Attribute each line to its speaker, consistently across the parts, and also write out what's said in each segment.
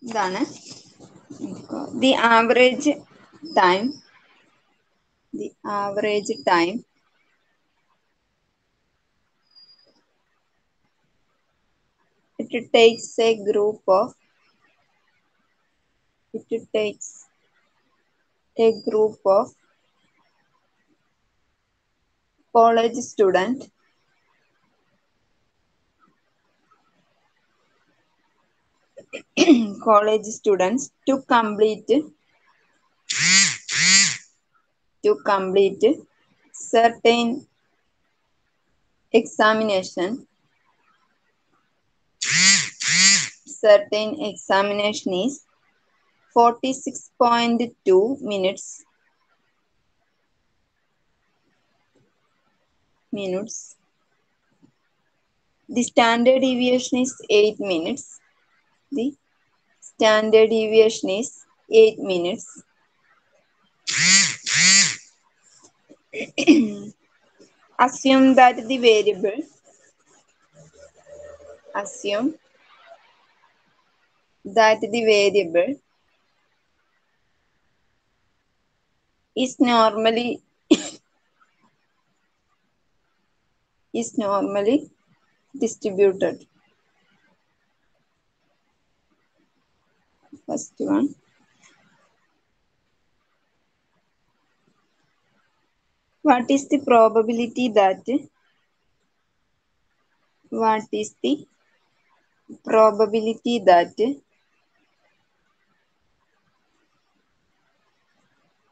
Speaker 1: ഇതാണ് the average time it takes a group of college students to complete certain examination is 46.2 minutes. The standard deviation is 8 minutes. Assume that the variable is normally distributed. First one. What is the probability that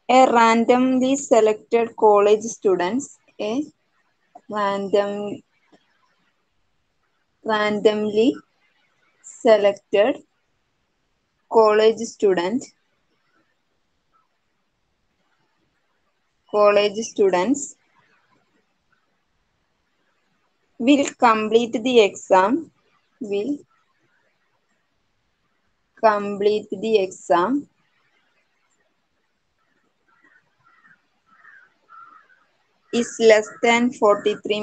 Speaker 1: a randomly selected college student will complete the exam is less than 43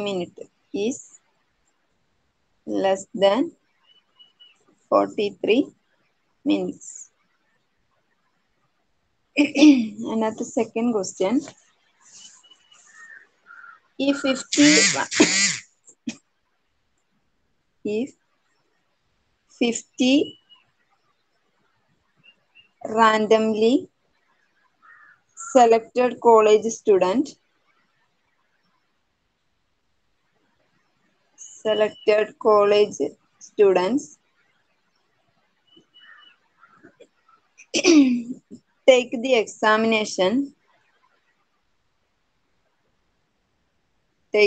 Speaker 1: minutes. Another second question. If 50 randomly selected college students take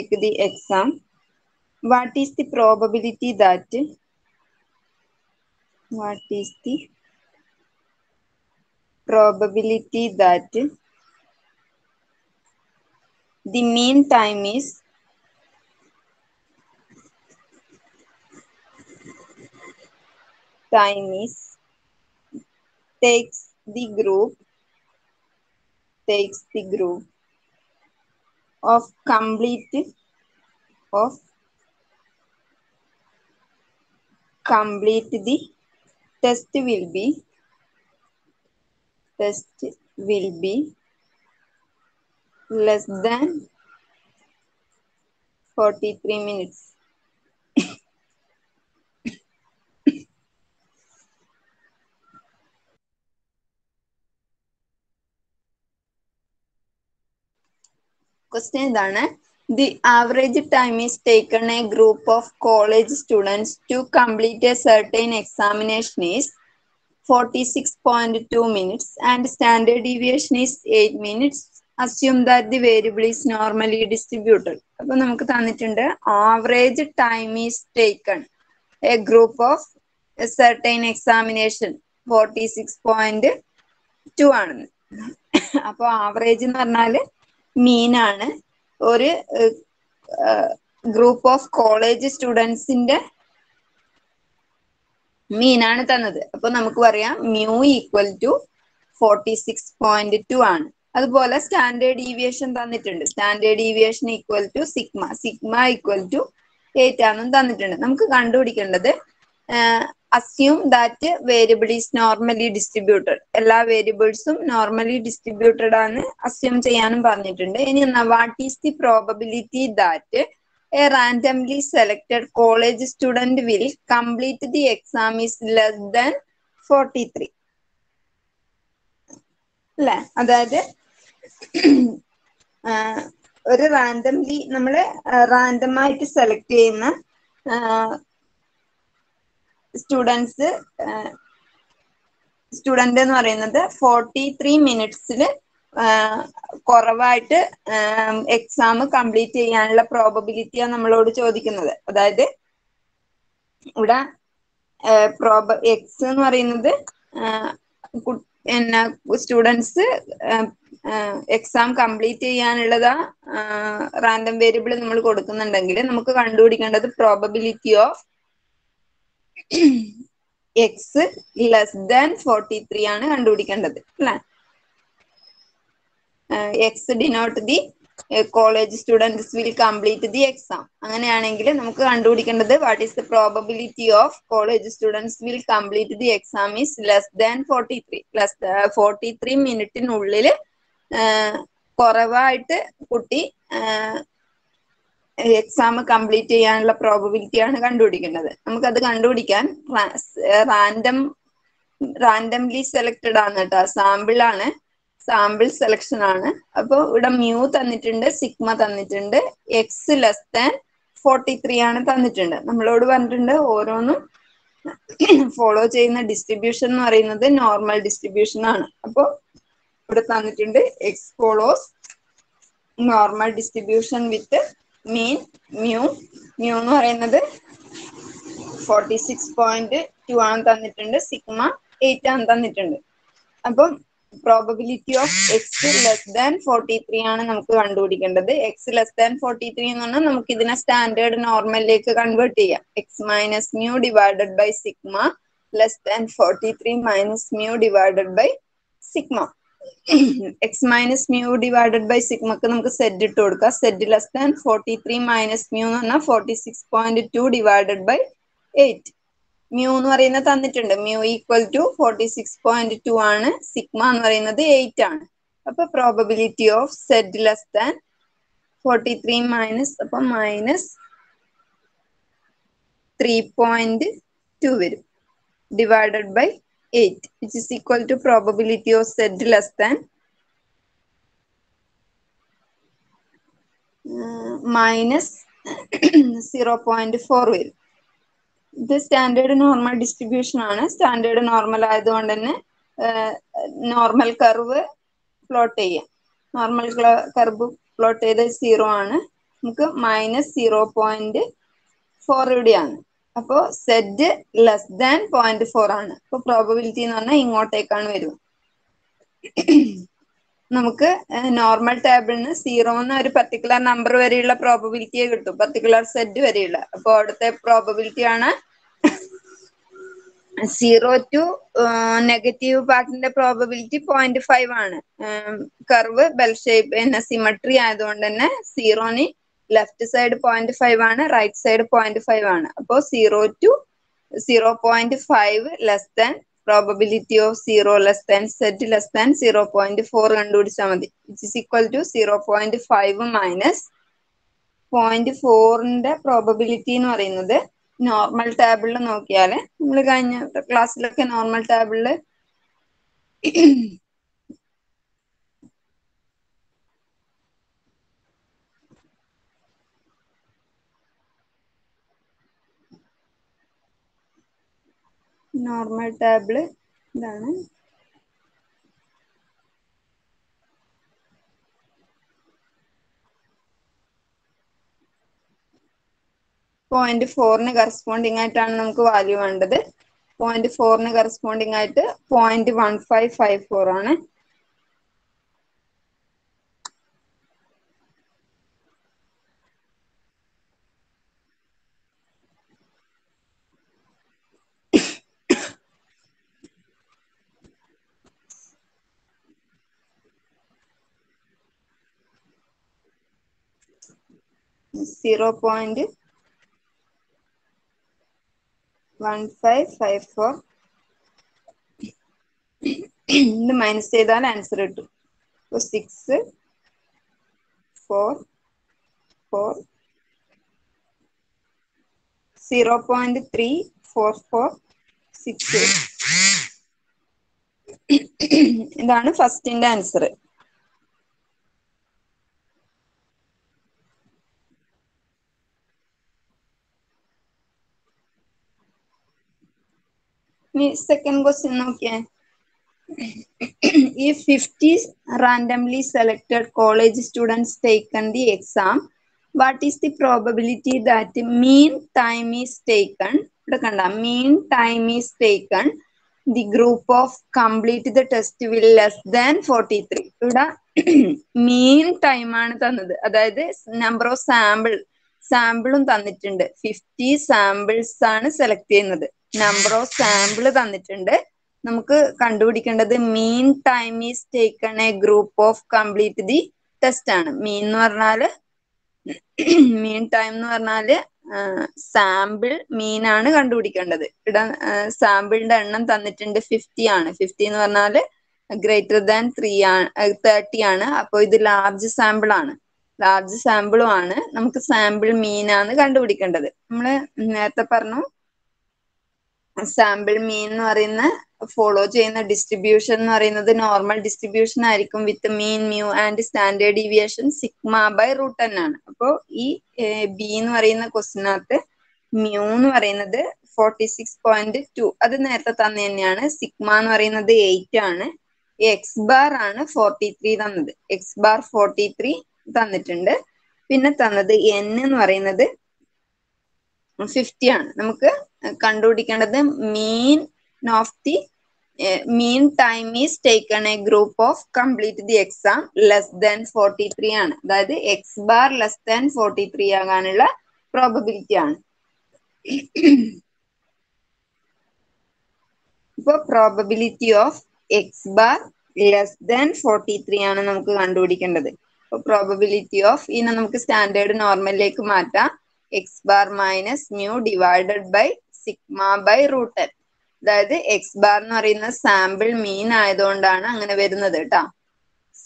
Speaker 1: the exam, what is the probability that the mean time is takes the group of complete the test will be less than 43 minutes. Question is, the average time is taken a group of college students to complete a certain examination is 46.2 minutes and standard deviation is 8 minutes. Assume that the variable is normally distributed. അപ്പോൾ നമുക്ക് തന്നിട്ടുണ്ട് average time is taken a group of a certain examination 46.2 ആണെന്ന്. അപ്പോൾ average എന്ന് പറഞ്ഞാൽ മീൻ ആണ്. ഒരു group of college സ്റ്റുഡൻസിന്റെ മീനാണ് തന്നത്. അപ്പൊ നമുക്ക് പറയാം മ്യൂ ഈക്വൽ ടു 46.2 ആണ്. അതുപോലെ സ്റ്റാൻഡേർഡ് ഡീവിയേഷൻ തന്നിട്ടുണ്ട്. Standard deviation equal to sigma equal to 8 ആണെന്നും തന്നിട്ടുണ്ട്. നമുക്ക് കണ്ടുപിടിക്കേണ്ടത് assume that variable is normally distributed. എല്ലാ വേരിയബിൾസും നോർമലി ഡിസ്ട്രിബ്യൂട്ടഡ് ആണ് അസ്യൂം ചെയ്യാനും പറഞ്ഞിട്ടുണ്ട്. ഇനി what is the probability that a randomly selected college student will complete the exam is less than 43. അല്ലെ, അതായത് ഒരു റാൻഡംലി നമ്മൾ റാൻഡമായിട്ട് സെലക്ട് ചെയ്യുന്ന സ്റ്റുഡന്റ് എന്ന് പറയുന്നത് 43 മിനിറ്റ്സിൽ കുറവായിട്ട് എക്സാം കംപ്ലീറ്റ് ചെയ്യാനുള്ള പ്രോബബിലിറ്റിയാണ് നമ്മളോട് ചോദിക്കുന്നത്. അതായത് ഇവിടെ എക്സ് എന്ന് പറയുന്നത് സ്റ്റുഡൻസ് എക്സാം കംപ്ലീറ്റ് ചെയ്യാനുള്ളതാ റാൻഡം വേരിയബിൾ നമ്മൾ കൊടുക്കുന്നുണ്ടെങ്കിൽ നമുക്ക് കണ്ടുപിടിക്കേണ്ടത് probability of X less than 43 ആണ് കണ്ടുപിടിക്കേണ്ടത് അല്ലെ. X denote the college students will complete the exam. അങ്ങനെയാണെങ്കിൽ നമുക്ക് കണ്ടുപിടിക്കേണ്ടത് what is the probability of college students will complete the exam is less than 43. 43 മിനിറ്റിനുള്ളിൽ കുറവായിട്ട് കുട്ടി എക്സാം കംപ്ലീറ്റ് ചെയ്യാനുള്ള പ്രോബബിലിറ്റിയാണ് കണ്ടുപിടിക്കേണ്ടത്. നമുക്കത് കണ്ടുപിടിക്കാൻ റാൻഡംലി സെലക്ടഡ് ആണ് കേട്ടോ, സാമ്പിൾ ആണ്, സാമ്പിൾ സെലക്ഷൻ ആണ്. അപ്പോൾ ഇവിടെ മ്യൂ തന്നിട്ടുണ്ട്, സിഗ്മ തന്നിട്ടുണ്ട്, എക്സ് ലെസ് ദാൻ 43 ആണ് തന്നിട്ടുണ്ട്. നമ്മളോട് പറഞ്ഞിട്ടുണ്ട് ഓരോന്നും ഫോളോ ചെയ്യുന്ന ഡിസ്ട്രിബ്യൂഷൻ എന്ന് പറയുന്നത് നോർമൽ ഡിസ്ട്രിബ്യൂഷൻ ആണ്. അപ്പോൾ ഇവിടെ തന്നിട്ടുണ്ട് എക്സ് ഫോളോസ് നോർമൽ ഡിസ്ട്രിബ്യൂഷൻ വിത്ത് മീൻ മ്യൂ എന്ന് പറയുന്നത് 46.2 ആണ് തന്നിട്ടുണ്ട്, സിഗ്മ 8 ആണ് തന്നിട്ടുണ്ട്. അപ്പം probability of X less than 43 ആണ് നമുക്ക് കണ്ടുപിടിക്കേണ്ടത്. എക്സ് ലെസ് ദാൻ 43 എന്ന് പറഞ്ഞാൽ നമുക്ക് ഇതിനെ സ്റ്റാൻഡേർഡ് നോർമലിലേക്ക് കൺവേർട്ട് ചെയ്യാം. X minus mu divided by sigma less than 43 minus mu divided by sigma. X minus mu divided by സിഗ്മക്ക് നമുക്ക് സെഡ് ഇട്ട് കൊടുക്കാം. Z less than 43 minus mu എന്ന് പറഞ്ഞാൽ 46.2 ഡിവൈഡഡ് ബൈ 8. മ്യൂ എന്ന് പറയുന്നത് തന്നിട്ടുണ്ട്, മ്യൂ ഈക്വൽ ടു 46.2 ആണ്, സിഗ്മ എന്ന് പറയുന്നത് 8 ആണ്. അപ്പൊ probability of z less than 43 minus അപ്പൊ മൈനസ് 3.2 വരും divided by 8 which is equal to probability of z less than minus 0.4 വരും. ഇത് സ്റ്റാൻഡേർഡ് നോർമൽ ഡിസ്ട്രിബ്യൂഷൻ ആണ്. സ്റ്റാൻഡേർഡ് നോർമൽ ആയതുകൊണ്ട് തന്നെ നോർമൽ കർവ് പ്ലോട്ട് ചെയ്യാം. നോർമൽ കർവ് പ്ലോട്ട് ചെയ്ത് 0 ആണ്, നമുക്ക് മൈനസ് 0.4 ഇവിടെയാണ്. അപ്പോൾ സെഡ് ലെസ് ദാൻ 0.4 ആണ്. അപ്പൊ പ്രോബബിലിറ്റി എന്ന് പറഞ്ഞാൽ ഇങ്ങോട്ടേക്കാണ് വരും. നമുക്ക് നോർമൽ ടേബിളിന് 0 എന്ന് ഒരു പർട്ടിക്കുലർ നമ്പർ വരെയുള്ള പ്രോബബിലിറ്റിയെ കിട്ടും, പർട്ടിക്കുലർ സെഡ് വരെയുള്ള. അപ്പൊ അവിടുത്തെ പ്രോബബിലിറ്റി ആണ് 0 ടു നെഗറ്റീവ് പാർട്ടിന്റെ പ്രോബബിലിറ്റി 0.5 ആണ്. കർവ് ബെൽ ഷേപ്പ് സിമട്രി ആയതുകൊണ്ട് തന്നെ 0ന് ലെഫ്റ്റ് സൈഡ് 0.5 ആണ്, റൈറ്റ് സൈഡ് 0.5 ആണ്. അപ്പോൾ 0 to 0.5 less than probability of 0 less than set less than 0.4 കണ്ടുപിടിച്ചാൽ മതി. Which is equal to 0.5 minus 0.4ന്റെ പ്രോബബിലിറ്റി എന്ന് പറയുന്നത് നോർമൽ ടേബിളിൽ നോക്കിയാൽ നമ്മൾ കഴിഞ്ഞ ക്ലാസ്സിലൊക്കെ നോർമൽ ടേബിളിൽ നോർമൽ ടേബിള് ഇതാണ്. പോയിന്റ് 4ന് കറസ്പോണ്ടിങ് ആയിട്ടാണ് നമുക്ക് വാല്യൂ വേണ്ടത്. 0.4ന് കറസ്പോണ്ടിങ് ആയിട്ട് 0.1554 ആണ്. 1554. ഇത് മൈനസ് ചെയ്താൽ ആൻസർ കിട്ടും. അപ്പോൾ 6 4 4 0.34468. ഇതാണ് ഫസ്റ്റിന്റെ ആൻസർ. ഇനി സെക്കൻഡ് ക്വസ്റ്റ്യൻ നോക്കിയേ. If 50 randomly selected college students taken the exam, what is the probability that mean time is taken? ഇവിടെ കണ്ട mean time is taken. The group of complete the test will less than 43. ഇവിടെ mean time ആണ് തന്നത്. അതായത് number of സാമ്പിളും തന്നിട്ടുണ്ട്. 50 samples ആണ് select ചെയ്യുന്നത്. Number of sample തന്നിട്ടുണ്ട്. നമുക്ക് കണ്ടുപിടിക്കേണ്ടത് mean time is taken a group of complete the test ആണ്. മീൻ ടൈം എന്ന് പറഞ്ഞാല് സാമ്പിൾ മീൻ ആണ് കണ്ടുപിടിക്കേണ്ടത്. ഇവിടെ സാമ്പിളിന്റെ എണ്ണം തന്നിട്ടുണ്ട് 50 ആണ്. 50 എന്ന് പറഞ്ഞാല് ഗ്രേറ്റർ ദാൻ 30 ആണ്. അപ്പൊ ഇത് ലാർജ് സാമ്പിൾ ആണ്. ലാർജ് സാമ്പിളും ആണ്. നമുക്ക് സാമ്പിൾ മീൻ ആണ് കണ്ടുപിടിക്കേണ്ടത്. നമ്മള് നേരത്തെ പറഞ്ഞു സാമ്പിൾ മീൻ എന്ന് പറയുന്ന ഫോളോ ചെയ്യുന്ന ഡിസ്ട്രിബ്യൂഷൻ എന്ന് പറയുന്നത് നോർമൽ ഡിസ്ട്രിബ്യൂഷൻ ആയിരിക്കും with mean mu and standard deviation sigma by root n ആണ്. അപ്പോൾ ഈ ബി എന്ന് പറയുന്ന ക്വസ്റ്റിനകത്ത് മ്യൂ എന്ന് പറയുന്നത് 46.2 അത് നേരത്തെ തന്നെ തന്നെയാണ്. സിഗ്മ എന്ന് പറയുന്നത് 8 ആണ്. എക്സ് ബാർ ആണ് 43 തന്നത്. എക്സ് ബാർ 43 തന്നിട്ടുണ്ട്. പിന്നെ തന്നത് n എന്ന് പറയുന്നത് 50 ആണ്. നമുക്ക് കണ്ടുപിടിക്കേണ്ടത് mean of the mean time is taken a group of complete the exam less than 43 ആണ്. അതായത് എക്സ് ബാർ ലെസ് ദാൻ 43 ആകാനുള്ള പ്രോബബിലിറ്റി ആണ്. ഇപ്പൊ probability of X bar less than 43 ആണ് നമുക്ക് കണ്ടുപിടിക്കേണ്ടത്. അപ്പൊ പ്രോബബിലിറ്റി ഓഫ് ഇതിനെ നമുക്ക് സ്റ്റാൻഡേർഡ് നോർമലിലേക്ക് മാറ്റാം. X bar minus mu divided by sigma by root n. അതായത് എക്സ് ബാർ എന്ന് പറയുന്ന സാമ്പിൾ മീൻ ആയതുകൊണ്ടാണ് അങ്ങനെ വരുന്നത് കേട്ടോ.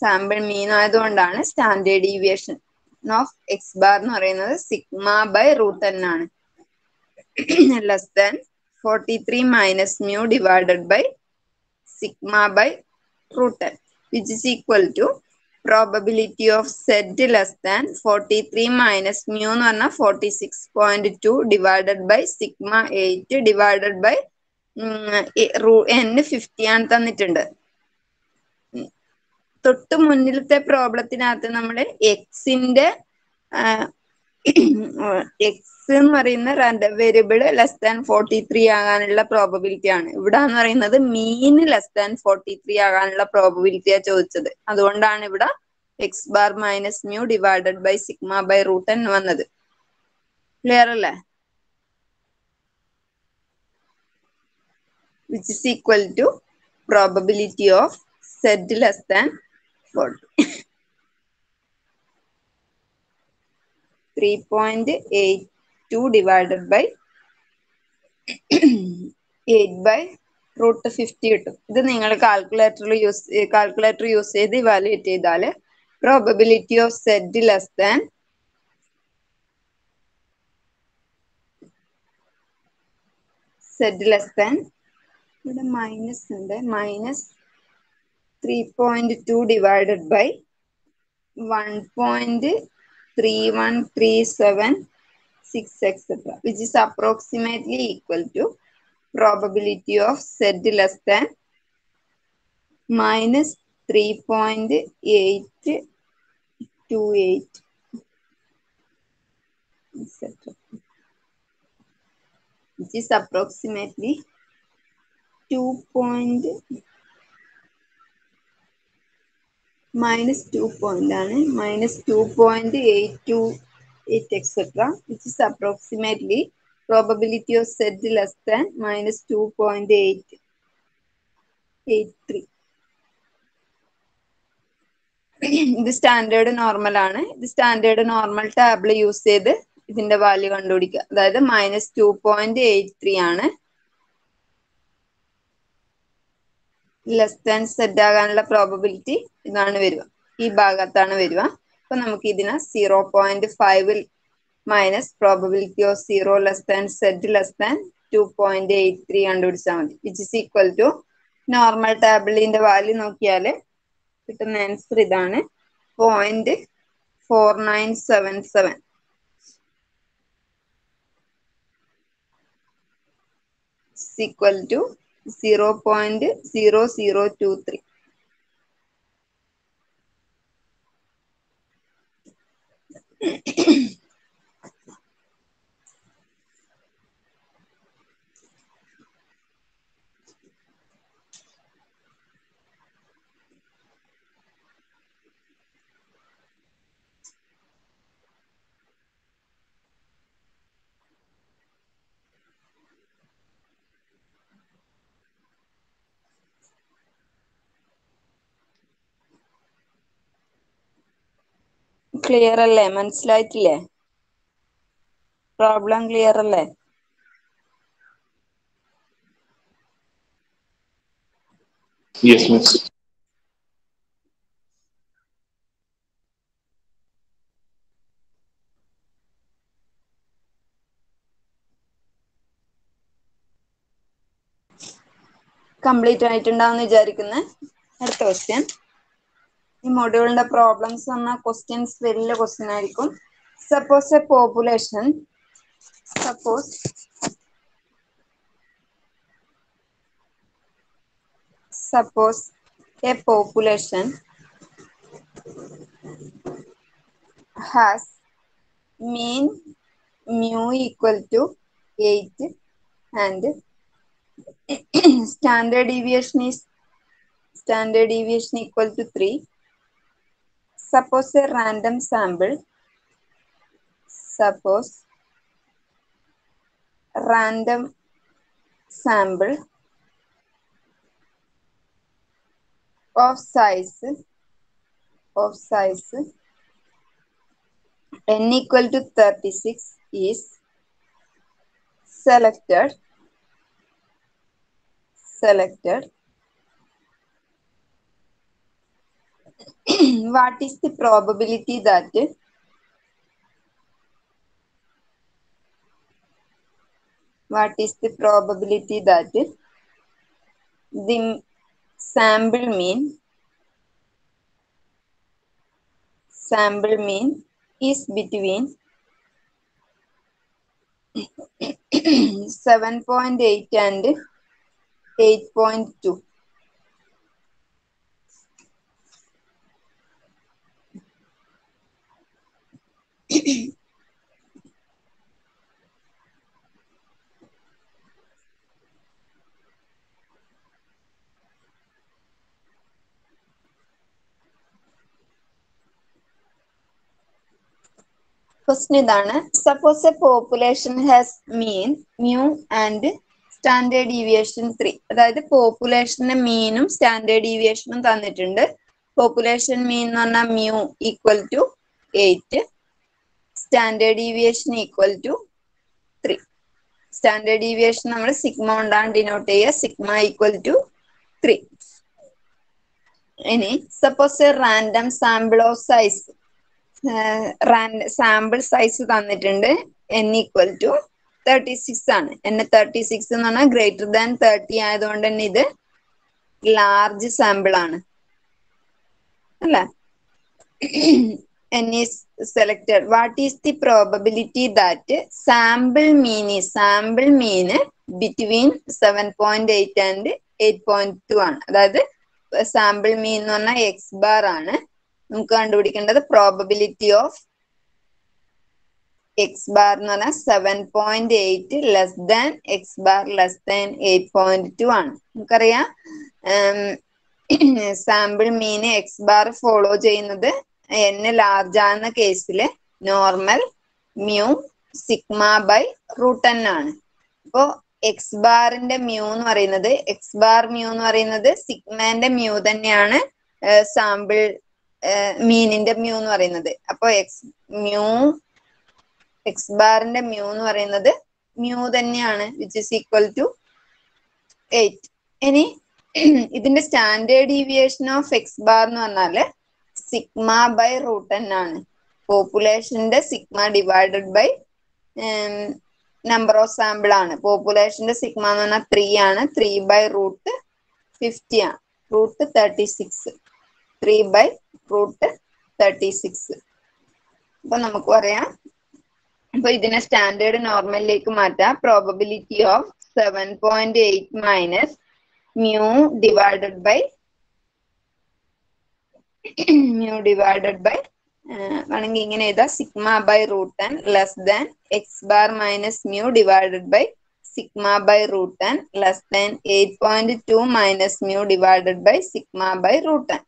Speaker 1: സാമ്പിൾ മീൻ ആയതുകൊണ്ടാണ് standard deviation of X bar എന്ന് പറയുന്നത് സിഗ്മ ബൈ റൂട്ട് n ആണ്. Less than 43 minus mu divided by sigma by root n which is equal to probability of z less than 43 minus mu എന്ന് പറഞ്ഞാൽ 46.2 divided by sigma 8 divided by n 50 ആണ് തന്നിട്ടുണ്ട്. തൊട്ട് മുന്നിലത്തെ പ്രോബ്ലത്തിനകത്ത് നമ്മൾ എക്സിന്റെ X എന്ന് പറയുന്ന വേരിയബിൾ ലെസ് ദാൻ 43 ആകാനുള്ള പ്രോബബിലിറ്റി ആണ്. ഇവിടെ എന്ന് പറയുന്നത് മീൻ ലെസ് ദാൻ 43 ആകാനുള്ള പ്രോബബിലിറ്റിയാ ചോദിച്ചത്. അതുകൊണ്ടാണ് ഇവിടെ x bar minus mu divided by sigma by root n വന്നത്. ക്ലിയർ അല്ലേ? Which is equal to probability of z less than 3.82 divided by 8 by root 50 കിട്ടും. ഇത് നിങ്ങൾ കാൽക്കുലേറ്റർ യൂസ് ചെയ്ത് ഇവാലുവേറ്റ് ചെയ്താല് probability of z less than ഇവിടെ minus ഉണ്ട്. Minus 3.2 divided by 1.31376 etc. which is approximately equal to probability of z less than minus 3.828 etc. which is approximately 2. minus 2 point ആണ് minus 2.828 etc. which is approximately probability of z less than minus 2.883. ഇത് standard normal ആണ്. ഇത് standard normal table use ചെയ്ത് ഇതിന്റെ value കണ്ടുപിടിക്കുക. അതായത് -2.83 ആണ്. Less than Z ആകാനുള്ള പ്രോബബിലിറ്റി ഇതാണ് വരിക, ഈ ഭാഗത്താണ് വരിക. അപ്പൊ നമുക്ക് ഇതിനെ 0.5 minus probability of 0 less than set less than 2.83 കണ്ടുപിടിച്ചാൽ മതി. Which is equal to normal ടേബിളിന്റെ വാല്യൂ നോക്കിയാൽ കിട്ടുന്ന ആൻസർ ഇതാണ്, 0.4977. equal to 0.0023. ക്ലിയർ അല്ലേ? മനസ്സിലായിട്ടില്ലേ? പ്രോബ്ലം ക്ലിയർ അല്ലേ?
Speaker 2: Yes, miss.
Speaker 1: കംപ്ലീറ്റ് ആയിട്ടുണ്ടാവും വിചാരിക്കുന്നത്. അടുത്ത ക്വസ്റ്റ്യൻ. ഈ മൊഡ്യൂളിന്റെ പ്രോബ്ലംസ് എന്ന ക്വസ്റ്റ്യൻസ് വലിയ ക്വസ്റ്റ്യൻ ആയിരിക്കും. Suppose A population has mean mu equal to 8 and standard deviation equal to 3. Suppose a random sample of size n equal to 36 is selected. What is the probability that the sample mean is between 7.8 and 8.2? Question ഇതാണ്. Suppose a population has mean mu and standard deviation 3. അതായത് പോപ്പുലേഷന്റെ മീനും standard ഡീവിയേഷനും തന്നിട്ടുണ്ട്. Population മീൻ എന്ന് പറഞ്ഞാൽ mu equal to 8, standard deviation equal to 3. Standard deviation നമ്മൾ sigma കൊണ്ടാണ് denote ചെയ്യുക, sigma equal to 3. ഇനി suppose A random sample of size, sample size തന്നിട്ടുണ്ട്, n equal to 36 ആണ്. n 36 എന്ന് പറഞ്ഞാൽ ഗ്രേറ്റർ ദാൻ 30 ആയതുകൊണ്ട് തന്നെ ഇത് ലാർജ് സാമ്പിൾ ആണ് അല്ലേ? n is selected. What is the probability that sample mean between 7.8 and 8.2 ആണ്? അതായത് സാമ്പിൾ മീൻ എന്ന് പറഞ്ഞാൽ എക്സ് ബാർ ആണ്. നമുക്ക് കണ്ടുപിടിക്കേണ്ടത് പ്രോബബിലിറ്റി ഓഫ് എക്സ് ബാർ എന്ന് പറഞ്ഞാൽ 7.8 less than x bar less than 8.2 ആണ്. നമുക്കറിയാം സാമ്പിൾ മീന് എക്സ് ബാർ ഫോളോ ചെയ്യുന്നത് n ലാർജ് ആകുന്ന കേസിൽ normal mu sigma by √n ആണ്. അപ്പോ എക്സ് ബാറിന്റെ മ്യൂ എന്ന് പറയുന്നത് സിഗ്മന്റെ മ്യൂ തന്നെയാണ് സാമ്പിൾ മീനിന്റെ മ്യൂ എന്ന് പറയുന്നത്. അപ്പൊ എക്സ് ബാറിന്റെ മ്യൂ എന്ന് പറയുന്നത് മ്യൂ തന്നെയാണ്, വിച്ച് ഇസ് ഈക്വൽ ടു 8. ഇനി ഇതിന്റെ standard deviation of X bar എന്ന് പറഞ്ഞാല് സിഗ്മ ബൈ റൂട്ട് n ആണ്. പോപ്പുലേഷന്റെ sigma divided by number of sample ആണ്. പോപ്പുലേഷന്റെ സിഗ്മ എന്ന് പറഞ്ഞാൽ 3 ആണ്. 3 ബൈ റൂട്ട് 50 ആണ്. റൂട്ട് 36. 3 by root 36. അപ്പൊ നമുക്ക് പറയാം, അപ്പൊ ഇതിനെ സ്റ്റാൻഡേർഡ് നോർമലിലേക്ക് മാറ്റാം. Probability of 7.8 minus mu divided by വേണമെങ്കിൽ ഇങ്ങനെ എഴുതാം, sigma by root n less than x bar minus mu divided by sigma by root n less than 8.2 minus mu divided by sigma by root n.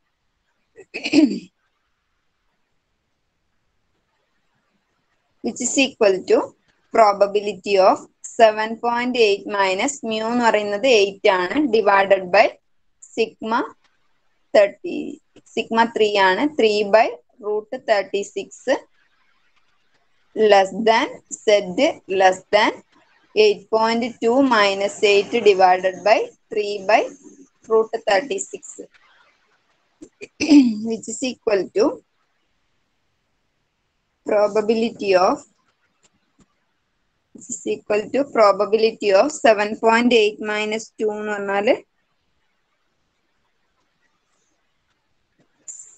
Speaker 1: which is equal to probability of 7.8 minus mu എന്ന് പറയുന്നത് 8 ആണ്, divided by sigma 3 ആണ്. 3 by root 36 less than z less than 8.2 minus 8 divided by 3 by root 36 which is equal to probability of 7.8 minus 2 എന്ന് പറഞ്ഞാല്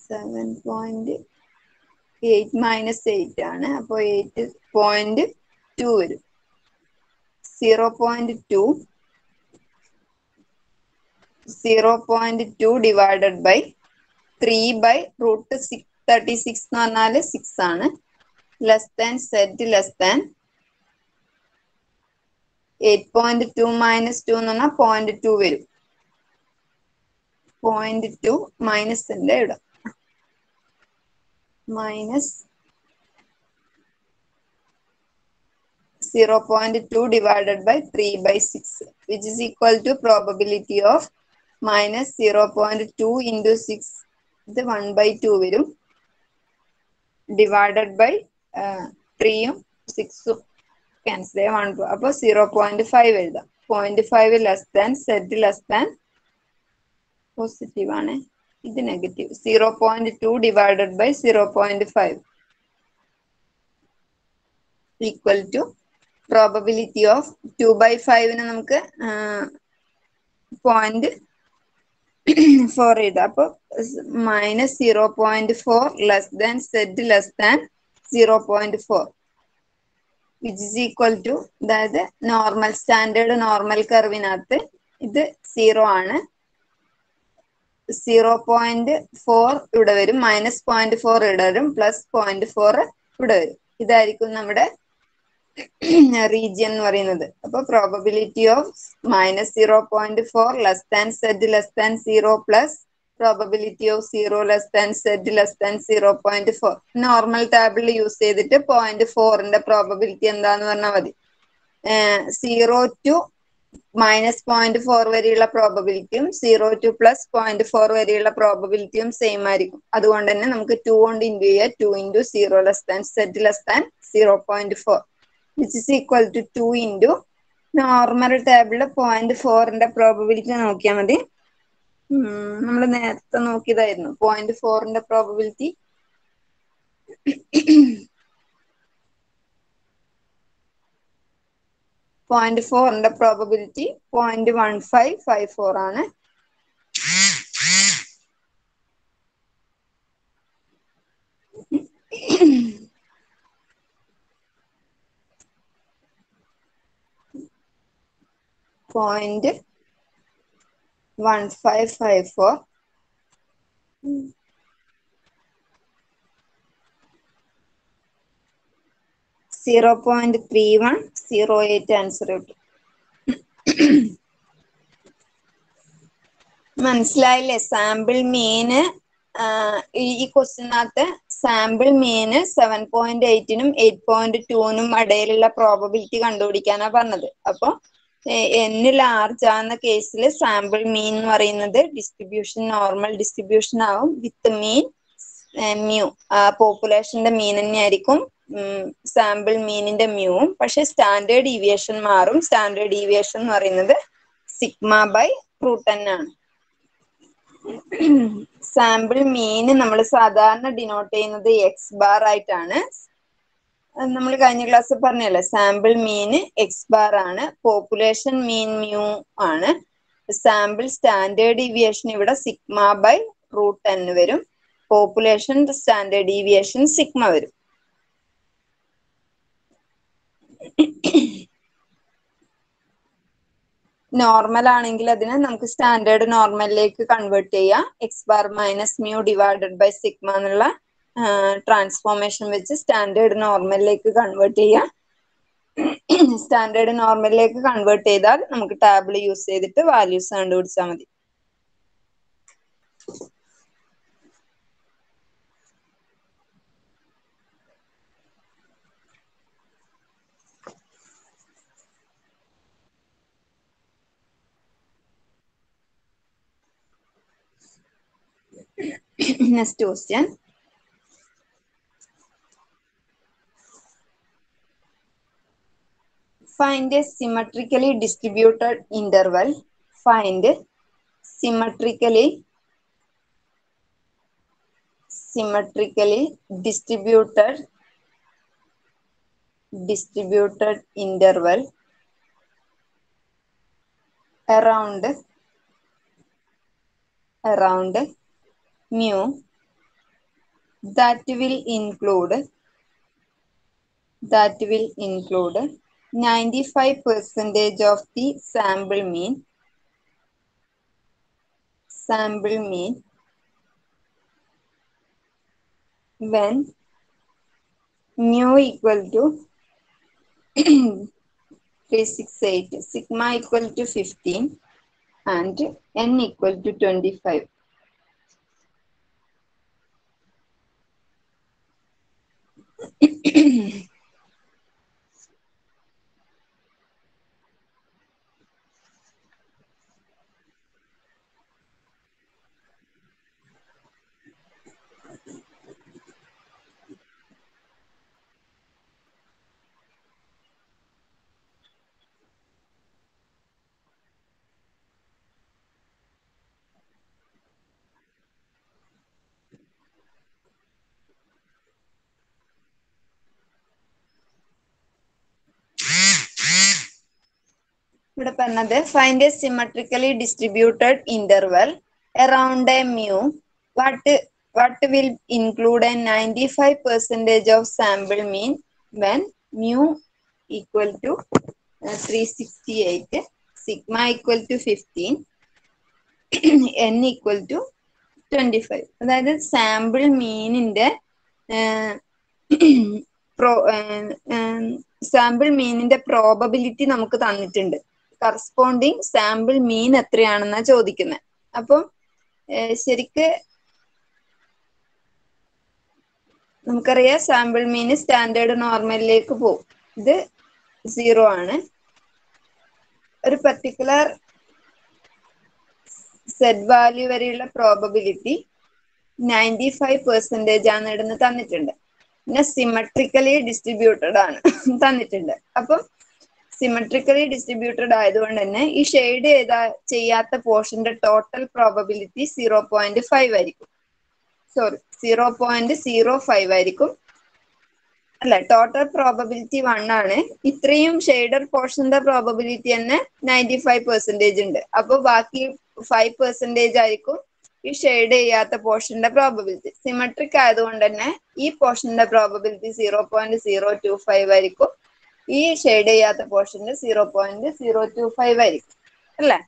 Speaker 1: 7.8 minus 8 ആണ്. അപ്പൊ 8.2 വരും. 0.2 divided by 3 by root 36 എന്ന് പറഞ്ഞാല് 6 ആണ്. Less than set less than 8.2 minus 2 എന്ന് പറഞ്ഞാൽ 0.2 വരും. 0.2 മൈനസ് ഉണ്ട് ഇവിടെ, minus 0.2 divided by 3 by 6 which is equal to probability of minus 0.2 into 6, ഇത് 1/2 വരും, ഡിവൈഡഡ് ബൈ 3ഉം 6ഉം ക്യാൻസൽ ചെയ്യാം, 1. അപ്പൊ 0.5 എഴുതാം. 0.5 less than set less than positive ആണ്, ഇത് negative. 0.2 divided by 0.5 equal to probability of 2/5 നമുക്ക് 0.4 എഴുതാം. അപ്പൊ minus 0.4 less than set less than 0.4 which is equal to, അതായത് നോർമൽ സ്റ്റാൻഡേർഡ് നോർമൽ കർവിനകത്ത് ഇത് 0 ആണ്. 0.4 ഇവിടെ വരും, മൈനസ് 0.4 ഇവിടെ വരും, പ്ലസ് 0.4 ഇവിടെ വരും. ഇതായിരിക്കും നമ്മുടെ റീജിയൻ എന്ന് പറയുന്നത്. അപ്പൊ probability of minus 0.4 less than z less than 0 plus probability of 0 less than z less than 0.4. Normal table use ചെയ്തിട്ട് 0.4ന്റെ പ്രോബബിലിറ്റി എന്താന്ന് പറഞ്ഞാൽ മതി. 0 ടു മൈനസ് 0.4 വരെയുള്ള പ്രോബബിലിറ്റിയും 0 ടു പ്ലസ് 0.4 വരെയുള്ള പ്രോബബിലിറ്റിയും സെയിം ആയിരിക്കും. അതുകൊണ്ട് തന്നെ നമുക്ക് 2 കൊണ്ട് ഇൻറ്റു ചെയ്യുക. 2 into 0 less than z less than 0.4 which is equal to 2 into normal ടേബിളിൽ 0.4ന്റെ പ്രോബബിലിറ്റി നോക്കിയാൽ മതി. നമ്മൾ നേരത്തെ നോക്കിയതായിരുന്നു 0.4ന്റെ പ്രോബബിലിറ്റി. .4ന്റെ പ്രോബബിലിറ്റി 0.1554 ആണ്. .1554 0.3108 ആൻസർ കിട്ടും. മനസ്സിലായില്ലേ? സാമ്പിൾ മീന് ഈ ക്വസ്റ്റിനകത്ത് സാമ്പിൾ മീന് 7.8നും 8.2നും ഇടയിലുള്ള പ്രോബബിലിറ്റി കണ്ടുപിടിക്കാനാ പറഞ്ഞത്. അപ്പൊ n ലാർജ് ആകുന്ന കേസിൽ സാമ്പിൾ മീൻ എന്ന് പറയുന്നത് ഡിസ്ട്രിബ്യൂഷൻ നോർമൽ ഡിസ്ട്രിബ്യൂഷൻ ആവും വിത്ത് മീൻ മ്യൂ. പോപ്പുലേഷന്റെ മീൻ തന്നെ ആയിരിക്കും സാമ്പിൾ മീനിന്റെ മ്യൂവും, പക്ഷെ സ്റ്റാൻഡേർഡ് ഡീവിയേഷൻ മാറും. സ്റ്റാൻഡേർഡ് ഡീവിയേഷൻ എന്ന് പറയുന്നത് സിഗ്മ ബൈ റൂട്ട് n ആണ്. സാമ്പിൾ മീന് നമ്മൾ സാധാരണ ഡിനോട്ട് ചെയ്യുന്നത് എക്സ് ബാർ ആയിട്ടാണ്. നമ്മൾ കഴിഞ്ഞ ക്ലാസ്സിൽ പറഞ്ഞല്ലേ, സാമ്പിൾ മീന് എക്സ് ബാർ ആണ്, പോപ്പുലേഷൻ മീൻ മ്യൂ ആണ്. സാമ്പിൾ സ്റ്റാൻഡേർഡ് ഡീവിയേഷൻ ഇവിടെ സിഗ്മ ബൈ റൂട്ട് n വരും. പോപ്പുലേഷൻ സ്റ്റാൻഡേർഡ് ഡീവിയേഷൻ സിഗ്മ വരും. നോർമൽ ആണെങ്കിൽ അതിനെ നമുക്ക് സ്റ്റാൻഡേർഡ് നോർമലിലേക്ക് കൺവേർട്ട് ചെയ്യാം. X bar minus mu divided by sigma എന്നുള്ള ട്രാൻസ്ഫോർമേഷൻ വെച്ച് സ്റ്റാൻഡേർഡ് നോർമലിലേക്ക് കൺവേർട്ട് ചെയ്യാം. സ്റ്റാൻഡേർഡ് നോർമലിലേക്ക് കൺവേർട്ട് ചെയ്താൽ നമുക്ക് ടാബിൾ യൂസ് ചെയ്തിട്ട് വാല്യൂസ് കണ്ടുപിടിച്ചാൽ മതി. Next question. Find a symmetrically distributed interval. Find symmetrically distributed interval around mu that will include 95% of the sample mean when mu equal to 368, sigma equal to 15 and n equal to 25. ഇവിടെ പറഞ്ഞത് find A symmetrically distributed interval around A mu what will include a 95% of sample mean when mu equal to 368, sigma equal to 15, n equal to 25. അതായത് sample മീനിന്റെ probability നമുക്ക് തന്നിട്ടുണ്ട്. Corresponding sample മീൻ എത്രയാണെന്നാ ചോദിക്കുന്നത്. അപ്പം ശരിക്ക് നമുക്കറിയാം സാമ്പിൾ മീൻ സ്റ്റാൻഡേർഡ് നോർമലിലേക്ക് പോകും. ഇത് 0 ആണ്. ഒരു പർട്ടിക്കുലർ സെറ്റ് വാല്യൂ വരെയുള്ള പ്രോബബിലിറ്റി 95% ആണ് ഇടുന്ന് തന്നിട്ടുണ്ട്. പിന്നെ സിമെട്രിക്കലി ഡിസ്ട്രിബ്യൂട്ടഡ് ആണ് തന്നിട്ടുണ്ട്. അപ്പം സിമെട്രിക്കലി ഡിസ്ട്രിബ്യൂട്ടഡ് ആയതുകൊണ്ട് തന്നെ ഈ ഷെയ്ഡ് ചെയ്യാത്ത പോർഷന്റെ ടോട്ടൽ പ്രോബബിലിറ്റി 0.5 ആയിരിക്കും. 0.05 ആയിരിക്കും. അല്ല, ടോട്ടൽ പ്രോബബിലിറ്റി 1 ആണ്. ഇത്രയും ഷെയ്ഡർ പോർഷന്റെ പ്രോബബിലിറ്റി തന്നെ 95% ഉണ്ട്. അപ്പൊ ബാക്കി 5% ആയിരിക്കും ഈ ഷെയ്ഡ് ചെയ്യാത്ത പോർഷന്റെ പ്രോബബിലിറ്റി. സിമെട്രിക് ആയതുകൊണ്ട് തന്നെ ഈ പോർഷന്റെ പ്രോബബിലിറ്റി 0.025 ആയിരിക്കും. ഈ ഷെയ്ഡ് ചെയ്യാത്ത പോർഷന്റെ 0.025 ആയിരിക്കും. അല്ലേ?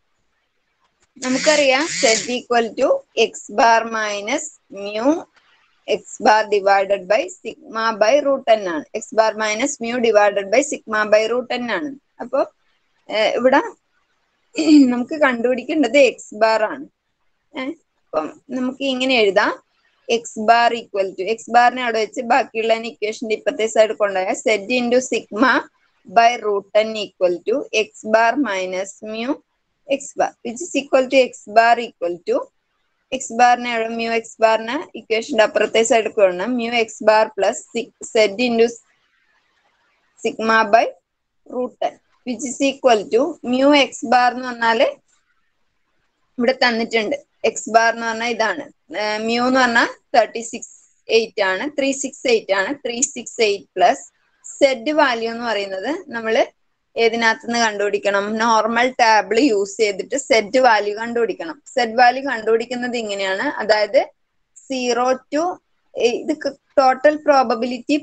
Speaker 1: നമുക്കറിയാം z equal to X bar minus mu X bar divided by sigma by root n ആണ്. X bar minus mu divided by sigma by root n ആണ്. അപ്പൊ ഇവിടെ നമുക്ക് കണ്ടുപിടിക്കേണ്ടത് എക്സ് ബാർ ആണ്. അപ്പം നമുക്ക് ഇങ്ങനെ എഴുതാം, X bar equal to, X ബാറിനെ അവിടെ വെച്ച് ബാക്കിയുള്ള ഇക്വേഷന്റെ ഇപ്പത്തെ സൈഡ് കൊണ്ടുപോയാൽ Z into sigma by root n equal to X bar minus mu X bar which is equal to X bar equal to X ബാറിനെ മ്യൂ എക്സ് ബാറിനെ ഇക്വേഷന്റെ അപ്പുറത്തെ സൈഡ് കൊണ്ടുപോകണം. Mu X bar plus Z into sigma by root 10 which is equal to mu X bar എന്ന് പറഞ്ഞാല് ഇവിടെ തന്നിട്ടുണ്ട്. X bar എന്ന് പറഞ്ഞാൽ ഇതാണ്. മ്യൂ എന്ന് പറഞ്ഞാൽ 36.8 ആണ്, 368 ആണ്. 368 പ്ലസ് സെഡ് വാല്യൂ എന്ന് പറയുന്നത് നമ്മൾ ഏതിനകത്ത് നിന്ന് കണ്ടുപിടിക്കണം? നോർമൽ ടാബിൾ യൂസ് ചെയ്തിട്ട് സെഡ് വാല്യൂ കണ്ടുപിടിക്കണം. സെഡ് വാല്യൂ കണ്ടുപിടിക്കുന്നത് ഇങ്ങനെയാണ്. അതായത് 0 ടു ഇത് ടോട്ടൽ പ്രോബബിലിറ്റി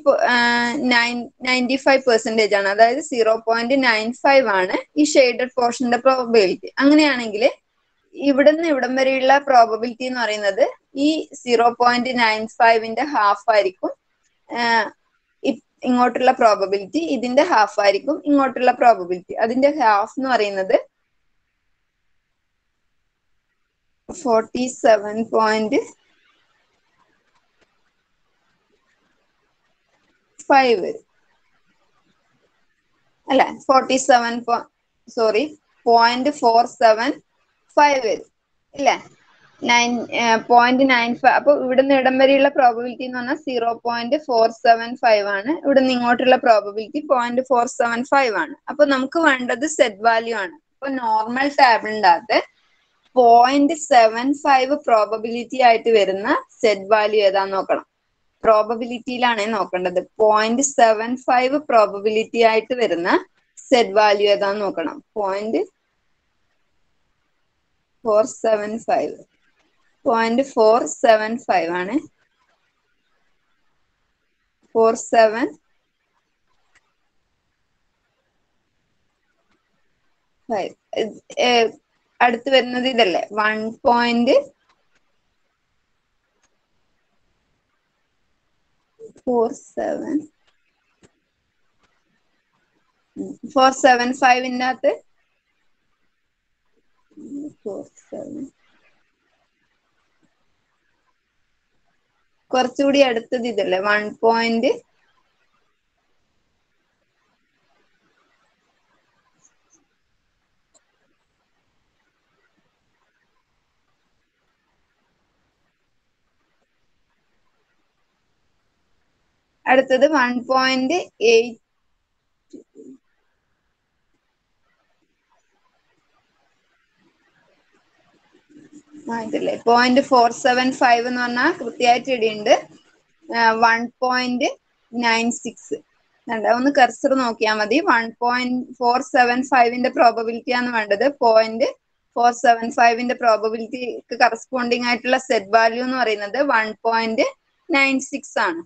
Speaker 1: 95% ആണ്. അതായത് 0.95 ആണ് ഈ ഷെയ്ഡഡ് പോർഷന്റെ പ്രോബബിലിറ്റി. അങ്ങനെയാണെങ്കിൽ ഇവിടുന്ന് ഇവിടം വരെയുള്ള പ്രോബബിലിറ്റി എന്ന് പറയുന്നത് ഈ 0.95ന്റെ ഹാഫ് ആയിരിക്കും ഇങ്ങോട്ടുള്ള പ്രോബബിലിറ്റി, ഇതിന്റെ ഹാഫ് ആയിരിക്കും ഇങ്ങോട്ടുള്ള പ്രോബബിലിറ്റി. അതിന്റെ ഹാഫ് എന്ന് പറയുന്നത് 47.5 അല്ല 0.475 വരും ഇല്ലേ? 0.95. അപ്പൊ ഇവിടുന്ന് ഇടം വരെയുള്ള പ്രോബബിലിറ്റി എന്ന് പറഞ്ഞാൽ 0.475 ആണ്. ഇവിടുന്ന് ഇങ്ങോട്ടുള്ള പ്രോബബിലിറ്റി 0.475 ആണ്. അപ്പൊ നമുക്ക് വേണ്ടത് സെഡ് വാല്യൂ ആണ്. അപ്പൊ നോർമൽ ടേബിളിന്റെ അകത്ത് 0.75 പ്രോബബിലിറ്റി ആയിട്ട് വരുന്ന സെഡ് വാല്യൂ ഏതാന്ന് നോക്കണം. പ്രോബബിലിറ്റിയിലാണ് നോക്കേണ്ടത്. 0.75 പ്രോബബിലിറ്റി ആയിട്ട് വരുന്ന സെഡ് വാല്യൂ ഏതാന്ന് നോക്കണം. 0.475 ആണ്. 475 അടുത്ത് വരുന്നത് ഇതല്ലേ? 475ന്റെ അകത്ത് 47 കുറച്ചുകൂടി അടുത്തത് ഇതല്ലേ? 1. അടുത്തത് 1.8 ആയിട്ടല്ലേ? 0.475 എന്ന് പറഞ്ഞാൽ കൃത്യമായിട്ട് ഇടിയുണ്ട് 1.96. ഒന്ന് കർസർ നോക്കിയാൽ മതി. 1.475ന്റെ പ്രോബബിലിറ്റി ആണ് വേണ്ടത്. 0.475ന്റെ പ്രോബബിലിറ്റിക്ക് കറസ്പോണ്ടിങ് ആയിട്ടുള്ള സെഡ് വാല്യൂ എന്ന് പറയുന്നത് 1.96 ആണ്.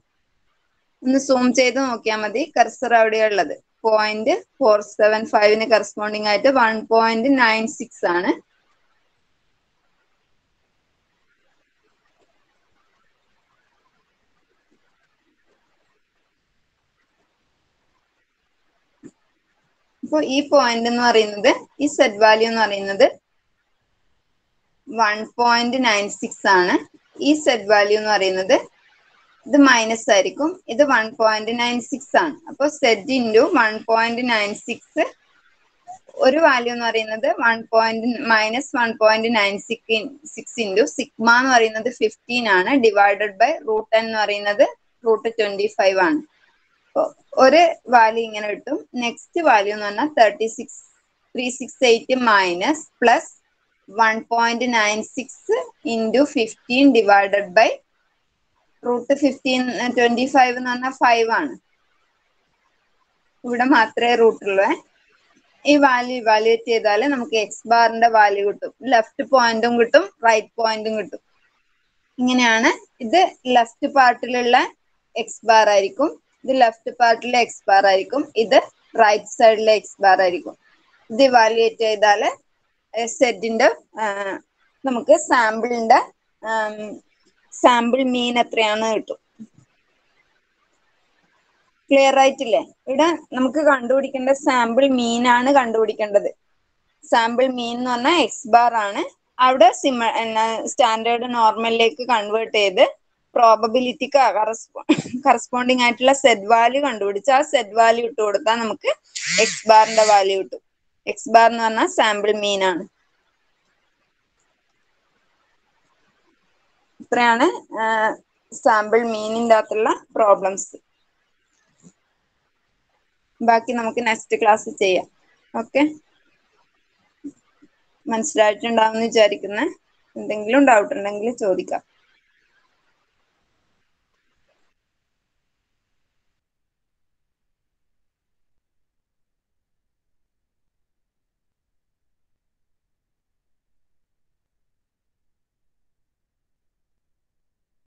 Speaker 1: ഒന്ന് സൂം ചെയ്ത് നോക്കിയാൽ മതി. കർസർ അവിടെയുള്ളത് 0.475ന് കറസ്പോണ്ടിങ് ആയിട്ട് 1.96 ആണ്. അപ്പൊ ഈ പോയിന്റ് എന്ന് പറയുന്നത്, ഈ സെഡ് വാല്യൂ എന്ന് പറയുന്നത് 1.96 ആണ്. ഈ സെഡ് വാല്യൂ എന്ന് പറയുന്നത് ഇത് മൈനസ് ആയിരിക്കും. ഇത് 1.96 ആണ്. അപ്പൊ സെഡ് ഇൻറ്റു 1.96 ഒരു വാല്യൂ എന്ന് പറയുന്നത് -1.96 ഇൻറ്റു സിഗ്മ എന്ന് പറയുന്നത് 15 ആണ്. ഡിവൈഡഡ് ബൈ √10 എന്ന് പറയുന്നത് √25 ആണ്. ഒരു വാല്യൂ ഇങ്ങനെ കിട്ടും. നെക്സ്റ്റ് വാല്യൂ എന്ന് പറഞ്ഞാൽ 368 minus plus 1.96 into 15 divided by √15 25 എന്ന് പറഞ്ഞാൽ 5 ആണ്. ഇവിടെ മാത്രമേ റൂട്ടുള്ളൂ. ഈ വാല്യൂ ഇവാലുവേറ്റ് ചെയ്താൽ നമുക്ക് എക്സ് ബാറിന്റെ വാല്യൂ കിട്ടും. ലെഫ്റ്റ് പോയിന്റും കിട്ടും, റൈറ്റ് പോയിന്റും കിട്ടും. ഇങ്ങനെയാണ്. ഇത് ലെഫ്റ്റ് പാർട്ടിലുള്ള എക്സ് ബാർ ആയിരിക്കും. ഇത് ലെഫ്റ്റ് പാർട്ടിലെ എക്സ് ബാർ ആയിരിക്കും. ഇത് റൈറ്റ് സൈഡിലെ എക്സ് ബാർ ആയിരിക്കും. ഇത് ഇവാലുവേറ്റ് ചെയ്താൽ സെഡിന്റെ നമുക്ക് സാമ്പിൾ മീൻ എത്രയാണെന്ന് കിട്ടും. ക്ലിയർ ആയിട്ടില്ലേ? ഇവിടെ നമുക്ക് കണ്ടുപിടിക്കേണ്ട സാമ്പിൾ മീൻ ആണ് കണ്ടുപിടിക്കേണ്ടത്. സാമ്പിൾ മീൻ എന്ന് പറഞ്ഞാൽ എക്സ് ബാർ ആണ്. അവിടെ സ്റ്റാൻഡേർഡ് നോർമലിലേക്ക് കൺവേർട്ട് ചെയ്ത് പ്രോബബിലിറ്റിക്ക് കറസ്പോണ്ടിങ് ആയിട്ടുള്ള സെഡ് വാല്യൂ കണ്ടുപിടിച്ച് ആ സെഡ് വാല്യൂ ഇട്ട് കൊടുത്താൽ നമുക്ക് എക്സ് ബാറിന്റെ വാല്യൂ കിട്ടും. എക്സ് ബാർ എന്ന് പറഞ്ഞാൽ സാമ്പിൾ മീൻ ആണ്. ഇത്രയാണ് സാമ്പിൾ മീനിൻ്റെ അകത്തുള്ള പ്രോബ്ലംസ്. ബാക്കി നമുക്ക് നെക്സ്റ്റ് ക്ലാസ് ചെയ്യാം. ഓക്കെ, മനസ്സിലായിട്ടുണ്ടാവും എന്ന് വിചാരിക്കുന്നേ. എന്തെങ്കിലും ഡൗട്ട് ഉണ്ടെങ്കിൽ ചോദിക്കാം.